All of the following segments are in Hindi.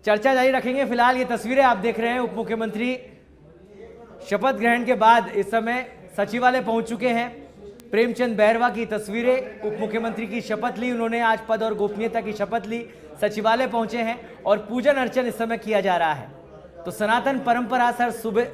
चर्चा जारी रखेंगे। फिलहाल ये तस्वीरें आप देख रहे हैं, उप मुख्यमंत्री शपथ ग्रहण के बाद इस समय सचिवालय पहुंच चुके हैं। प्रेमचंद बैरवा की तस्वीरें, उप मुख्यमंत्री की शपथ ली उन्होंने, आज पद और गोपनीयता की शपथ ली, सचिवालय पहुंचे हैं और पूजन अर्चन इस समय किया जा रहा है। तो सनातन परंपरा सर सुबह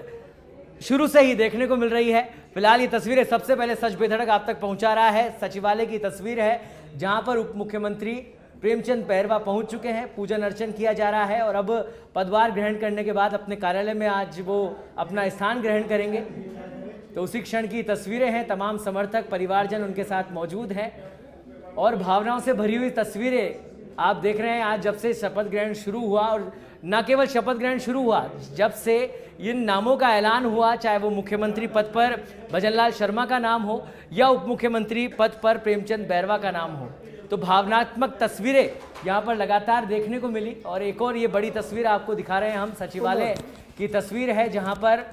शुरू से ही देखने को मिल रही है। फिलहाल ये तस्वीरें सबसे पहले सच बेधड़क आप तक पहुंचा रहा है। सचिवालय की तस्वीर है जहां पर उप मुख्यमंत्री प्रेमचंद बैरवा पहुंच चुके हैं, पूजन अर्चन किया जा रहा है और अब पदभार ग्रहण करने के बाद अपने कार्यालय में आज वो अपना स्थान ग्रहण करेंगे। तो उसी क्षण की तस्वीरें हैं, तमाम समर्थक परिवारजन उनके साथ मौजूद हैं और भावनाओं से भरी हुई तस्वीरें आप देख रहे हैं। आज जब से शपथ ग्रहण शुरू हुआ, और न केवल शपथ ग्रहण शुरू हुआ, जब से इन नामों का ऐलान हुआ, चाहे वो मुख्यमंत्री पद पर भजनलाल शर्मा का नाम हो या उप मुख्यमंत्री पद पर प्रेमचंद बैरवा का नाम हो, तो भावनात्मक तस्वीरें यहाँ पर लगातार देखने को मिली। और एक और ये बड़ी तस्वीर आपको दिखा रहे हैं हम, सचिवालय की तस्वीर है जहाँ पर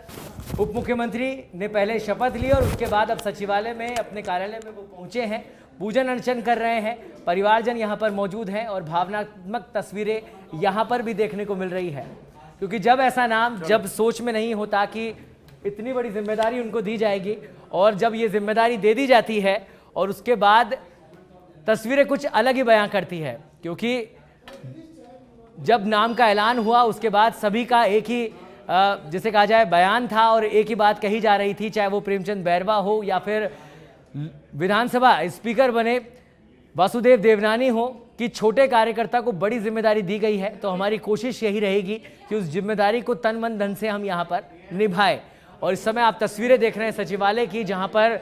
उप मुख्यमंत्री ने पहले शपथ ली और उसके बाद अब सचिवालय में अपने कार्यालय में वो पहुँचे हैं, पूजन अर्चन कर रहे हैं। परिवारजन यहाँ पर मौजूद हैं और भावनात्मक तस्वीरें यहाँ पर भी देखने को मिल रही है, क्योंकि जब ऐसा नाम जब सोच में नहीं होता कि इतनी बड़ी जिम्मेदारी उनको दी जाएगी, और जब ये जिम्मेदारी दे दी जाती है और उसके बाद तस्वीरें कुछ अलग ही बयां करती है। क्योंकि जब नाम का ऐलान हुआ उसके बाद सभी का एक ही जिसे कहा जाए बयान था और एक ही बात कही जा रही थी, चाहे वो प्रेमचंद बैरवा हो या फिर विधानसभा स्पीकर बने वासुदेव देवनानी हो, कि छोटे कार्यकर्ता को बड़ी जिम्मेदारी दी गई है। तो हमारी कोशिश यही रहेगी कि उस जिम्मेदारी को तन मन धन से हम यहाँ पर निभाएं। और इस समय आप तस्वीरें देख रहे हैं सचिवालय की, जहाँ पर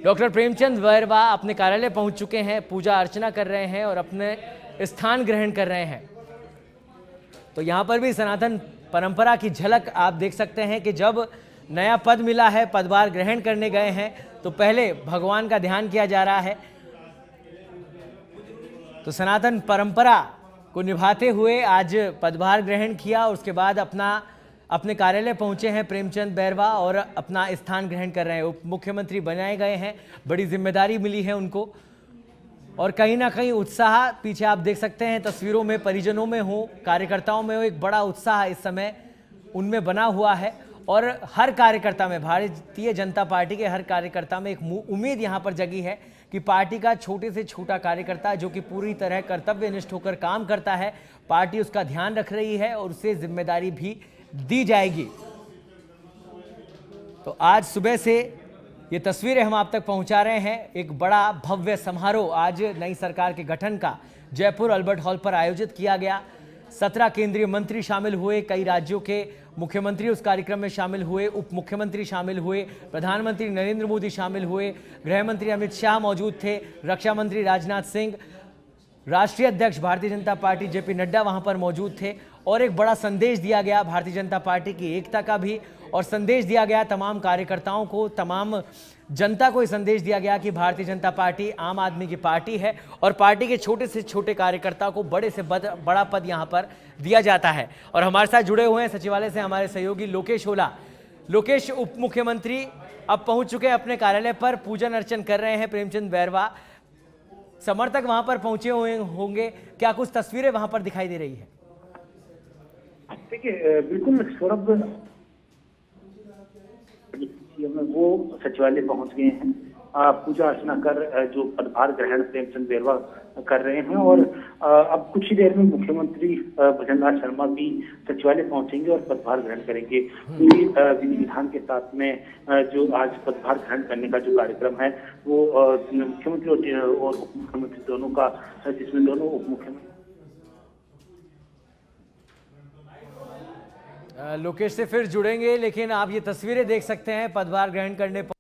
डॉक्टर प्रेमचंद बैरवा अपने कार्यालय पहुंच चुके हैं, पूजा अर्चना कर रहे हैं और अपने स्थान ग्रहण कर रहे हैं। तो यहाँ पर भी सनातन परंपरा की झलक आप देख सकते हैं कि जब नया पद मिला है, पदभार ग्रहण करने गए हैं, तो पहले भगवान का ध्यान किया जा रहा है। तो सनातन परंपरा को निभाते हुए आज पदभार ग्रहण किया और उसके बाद अपने कार्यालय पहुंचे हैं प्रेमचंद बैरवा और अपना स्थान ग्रहण कर रहे हैं। उप मुख्यमंत्री बनाए गए हैं, बड़ी जिम्मेदारी मिली है उनको और कहीं ना कहीं उत्साह पीछे आप देख सकते हैं तस्वीरों में, परिजनों में हो, कार्यकर्ताओं में हो, एक बड़ा उत्साह इस समय उनमें बना हुआ है। और हर कार्यकर्ता में, भारतीय जनता पार्टी के हर कार्यकर्ता में एक उम्मीद यहाँ पर जगी है कि पार्टी का छोटे से छोटा कार्यकर्ता जो कि पूरी तरह कर्तव्यनिष्ठ होकर काम करता है, पार्टी उसका ध्यान रख रही है और उसे जिम्मेदारी भी दी जाएगी। तो आज सुबह से ये तस्वीरें हम आप तक पहुंचा रहे हैं। एक बड़ा भव्य समारोह आज नई सरकार के गठन का जयपुर अल्बर्ट हॉल पर आयोजित किया गया। 17 केंद्रीय मंत्री शामिल हुए, कई राज्यों के मुख्यमंत्री उस कार्यक्रम में शामिल हुए, उप मुख्यमंत्री शामिल हुए, प्रधानमंत्री नरेंद्र मोदी शामिल हुए, गृह मंत्री अमित शाह मौजूद थे, रक्षा मंत्री राजनाथ सिंह, राष्ट्रीय अध्यक्ष भारतीय जनता पार्टी जेपी नड्डा वहां पर मौजूद थे। और एक बड़ा संदेश दिया गया भारतीय जनता पार्टी की एकता का भी, और संदेश दिया गया तमाम कार्यकर्ताओं को, तमाम जनता को ये संदेश दिया गया कि भारतीय जनता पार्टी आम आदमी की पार्टी है और पार्टी के छोटे से छोटे कार्यकर्ता को बड़े से बड़ा पद यहाँ पर दिया जाता है। और हमारे साथ जुड़े हुए हैं सचिवालय से हमारे सहयोगी लोकेश ओला। लोकेश, उप मुख्यमंत्री अब पहुंच चुके हैं अपने कार्यालय पर, पूजन अर्चन कर रहे हैं प्रेमचंद बैरवा, समर्थक वहां पर पहुंचे हुए होंगे, क्या कुछ तस्वीरें वहां पर दिखाई दे रही है? देखिए, बिल्कुल सौरभ, वो सचिवालय पहुंच गए हैं, पूजा अर्चना कर जो पदभार ग्रहण प्रेमचंद बैरवा कर रहे हैं। और अब कुछ ही देर में मुख्यमंत्री भजनलाल शर्मा भी सचिवालय पहुंचेंगे और पदभार ग्रहण करेंगे। पूरी विधि विधान के साथ में जो आज पदभार ग्रहण करने का जो कार्यक्रम है वो मुख्यमंत्री और उप मुख्यमंत्री दोनों का, जिसमें दोनों उप मुख्यमंत्री लोकेश से फिर जुड़ेंगे, लेकिन आप ये तस्वीरें देख सकते हैं पदभार ग्रहण करने पर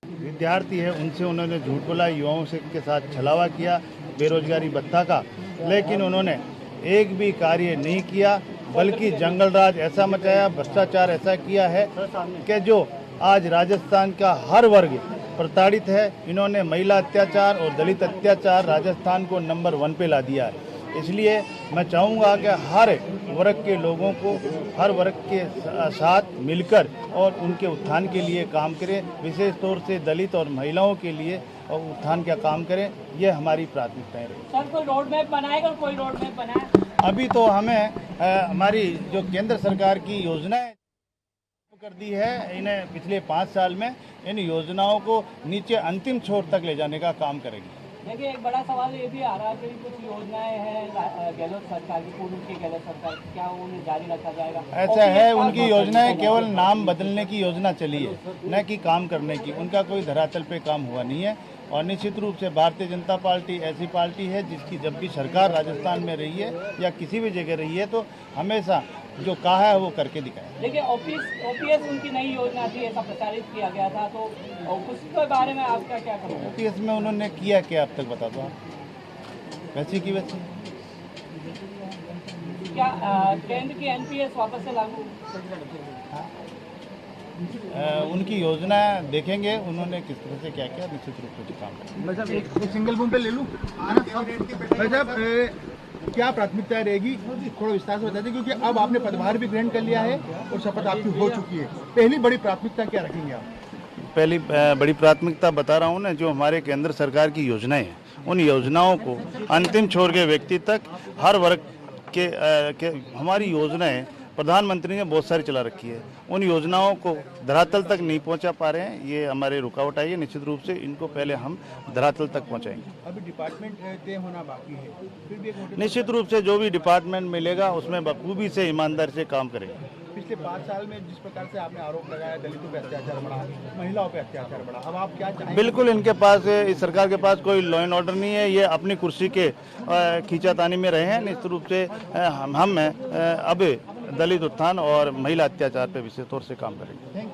विद्यार्थी है उनसे उन्होंने झूठ बोला, युवाओं से के साथ छलावा किया बेरोजगारी भत्ता का, लेकिन उन्होंने एक भी कार्य नहीं किया, बल्कि जंगल राज ऐसा मचाया, भ्रष्टाचार ऐसा किया है कि जो आज राजस्थान का हर वर्ग प्रताड़ित है। इन्होंने महिला अत्याचार और दलित अत्याचार राजस्थान को नंबर 1 पे ला दिया है। इसलिए मैं चाहूँगा कि हर वर्ग के लोगों को हर वर्ग के साथ मिलकर और उनके उत्थान के लिए काम करें, विशेष तौर से दलित और महिलाओं के लिए और उत्थान का काम करें। ये हमारी प्राथमिकताएं रही। सर कोई रोड मैप बनाएगा और कोई रोड मैप बनाए? अभी तो हमें हमारी जो केंद्र सरकार की योजनाएं कर दी है, इन्हें पिछले 5 साल में इन योजनाओं को नीचे अंतिम छोर तक ले जाने का काम करेंगे। देखिए, एक बड़ा सवाल ये भी आ रहा है कि कुछ योजनाएं हैं गहलोत सरकार की, पूर्व की गहलोत सरकार की, क्या उन्हें जारी रखा जाएगा? ऐसा है, उनकी योजनाएं केवल नाम बदलने की योजना चली है, न कि काम करने की। उनका कोई धरातल पे काम हुआ नहीं है। और निश्चित रूप से भारतीय जनता पार्टी ऐसी पार्टी है जिसकी जब भी सरकार राजस्थान में रही है या किसी भी जगह रही है तो हमेशा जो कहा है वो करके दिखाया। देखिए, ओपीएस उनकी नई योजना थी, ऐसा प्रचारित किया गया था, तो उसके बारे में आपका क्या कहना है? ओपीएस में उन्होंने किया क्या अब तक बता दो आप? वैसी की वैसी क्या केंद्र की एनपीएस वापस से लागू? उनकी योजना देखेंगे उन्होंने किस तरह से क्या किया, निश्चित रूप से काम करेंगे। मैं साहब एक सिंगल बूम पे ले लूँ भाई साहब, क्या प्राथमिकता रहेगी थोड़ा विस्तार से बता दें, क्योंकि अब आपने पदभार भी ग्रहण कर लिया है और शपथ आपकी हो चुकी है। पहली बड़ी प्राथमिकता क्या रखेंगे आप? पहली बड़ी प्राथमिकता बता रहा हूँ ना, जो हमारे केंद्र सरकार की योजनाएं हैं उन योजनाओं को अंतिम छोर के व्यक्ति तक हर वर्ग के हमारी योजनाएं प्रधानमंत्री ने बहुत सारी चला रखी है, उन योजनाओं को धरातल तक नहीं पहुंचा पा रहे हैं। ये हमारे रुकावट आई है। निश्चित रूप से इनको पहले हम धरातल तक पहुंचाएंगे। अभी डिपार्टमेंट तय होना बाकी है, फिर भी एक निश्चित रूप से जो भी डिपार्टमेंट मिलेगा उसमें बखूबी से ईमानदारी से काम करेंगे। पिछले 5 साल में जिस प्रकार से आपने आरोप लगाया, दलितों पे अत्याचार बढ़ा, महिलाओं पे अत्याचार बढ़ा, अब आप क्या चाहेंगे? बिल्कुल, इनके पास, इस सरकार के पास कोई लॉ एंड ऑर्डर नहीं है। ये अपनी कुर्सी के खींचातानी में रहे हैं। निश्चित रूप से हम अब दलित उत्थान और महिला अत्याचार पे विशेष तौर से काम करेंगे।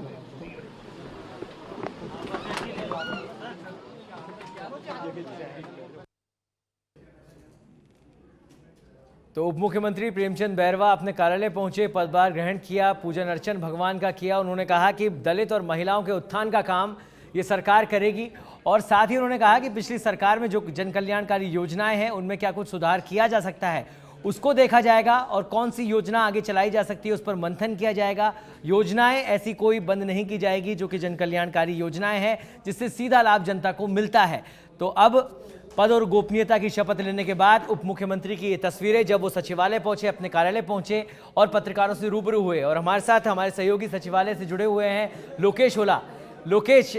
तो उप मुख्यमंत्री प्रेमचंद बैरवा अपने कार्यालय पहुंचे, पदभार ग्रहण किया, पूजन अर्चन भगवान का किया। उन्होंने कहा कि दलित और महिलाओं के उत्थान का काम ये सरकार करेगी और साथ ही उन्होंने कहा कि पिछली सरकार में जो जन कल्याणकारी योजनाएं हैं उनमें क्या कुछ सुधार किया जा सकता है उसको देखा जाएगा और कौन सी योजना आगे चलाई जा सकती है उस पर मंथन किया जाएगा। योजनाएं ऐसी कोई बंद नहीं की जाएगी जो कि जन कल्याणकारी योजनाएं हैं जिससे सीधा लाभ जनता को मिलता है। तो अब पद और गोपनीयता की शपथ लेने के बाद उप मुख्यमंत्री की ये तस्वीरें जब वो सचिवालय पहुंचे, अपने कार्यालय पहुंचे और पत्रकारों से रूबरू हुए। और हमारे साथ हमारे सहयोगी सचिवालय से जुड़े हुए हैं लोकेश ओला। लोकेश,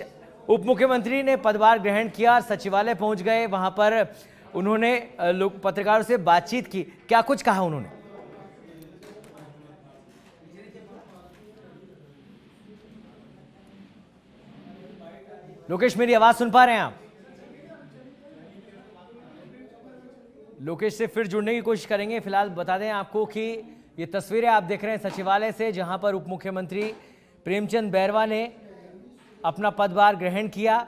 उप मुख्यमंत्री ने पदभार ग्रहण किया, सचिवालय पहुंच गए, वहां पर उन्होंने पत्रकारों से बातचीत की, क्या कुछ कहा उन्होंने? लोकेश, मेरी आवाज सुन पा रहे हैं आप? लोकेश से फिर जुड़ने की कोशिश करेंगे। फिलहाल बता दें आपको कि ये तस्वीरें आप देख रहे हैं सचिवालय से, जहां पर उप मुख्यमंत्री प्रेमचंद बैरवा ने अपना पदभार ग्रहण किया,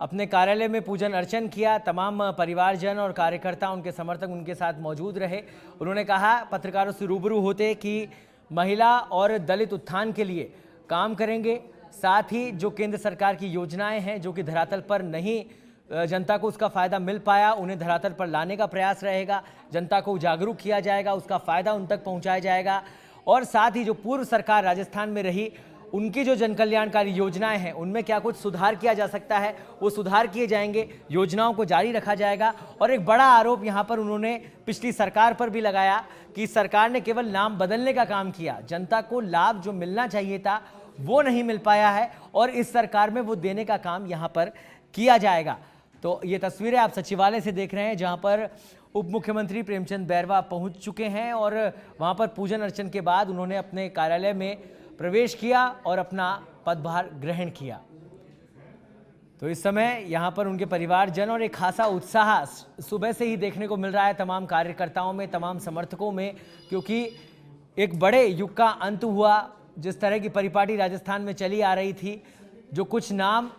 अपने कार्यालय में पूजन अर्चन किया। तमाम परिवारजन और कार्यकर्ता, उनके समर्थक उनके साथ मौजूद रहे। उन्होंने कहा पत्रकारों से रूबरू होते कि महिला और दलित उत्थान के लिए काम करेंगे, साथ ही जो केंद्र सरकार की योजनाएं हैं जो कि धरातल पर नहीं जनता को उसका फ़ायदा मिल पाया, उन्हें धरातल पर लाने का प्रयास रहेगा, जनता को जागरूक किया जाएगा, उसका फ़ायदा उन तक पहुंचाया जाएगा। और साथ ही जो पूर्व सरकार राजस्थान में रही उनकी जो जन कल्याणकारी योजनाएं हैं उनमें क्या कुछ सुधार किया जा सकता है वो सुधार किए जाएंगे, योजनाओं को जारी रखा जाएगा। और एक बड़ा आरोप यहाँ पर उन्होंने पिछली सरकार पर भी लगाया कि सरकार ने केवल नाम बदलने का काम किया, जनता को लाभ जो मिलना चाहिए था वो नहीं मिल पाया है और इस सरकार में वो देने का काम यहाँ पर किया जाएगा। तो ये तस्वीरें आप सचिवालय से देख रहे हैं जहाँ पर उप मुख्यमंत्री प्रेमचंद बैरवा पहुँच चुके हैं और वहाँ पर पूजन अर्चन के बाद उन्होंने अपने कार्यालय में प्रवेश किया और अपना पदभार ग्रहण किया। तो इस समय यहाँ पर उनके परिवारजन और एक खासा उत्साह सुबह से ही देखने को मिल रहा है तमाम कार्यकर्ताओं में, तमाम समर्थकों में, क्योंकि एक बड़े युग का अंत हुआ। जिस तरह की परिपाटी राजस्थान में चली आ रही थी, जो कुछ नाम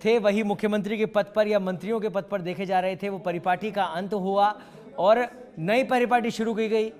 थे वही मुख्यमंत्री के पद पर या मंत्रियों के पद पर देखे जा रहे थे, वो परिपाटी का अंत हुआ और नई परिपाटी शुरू की गई।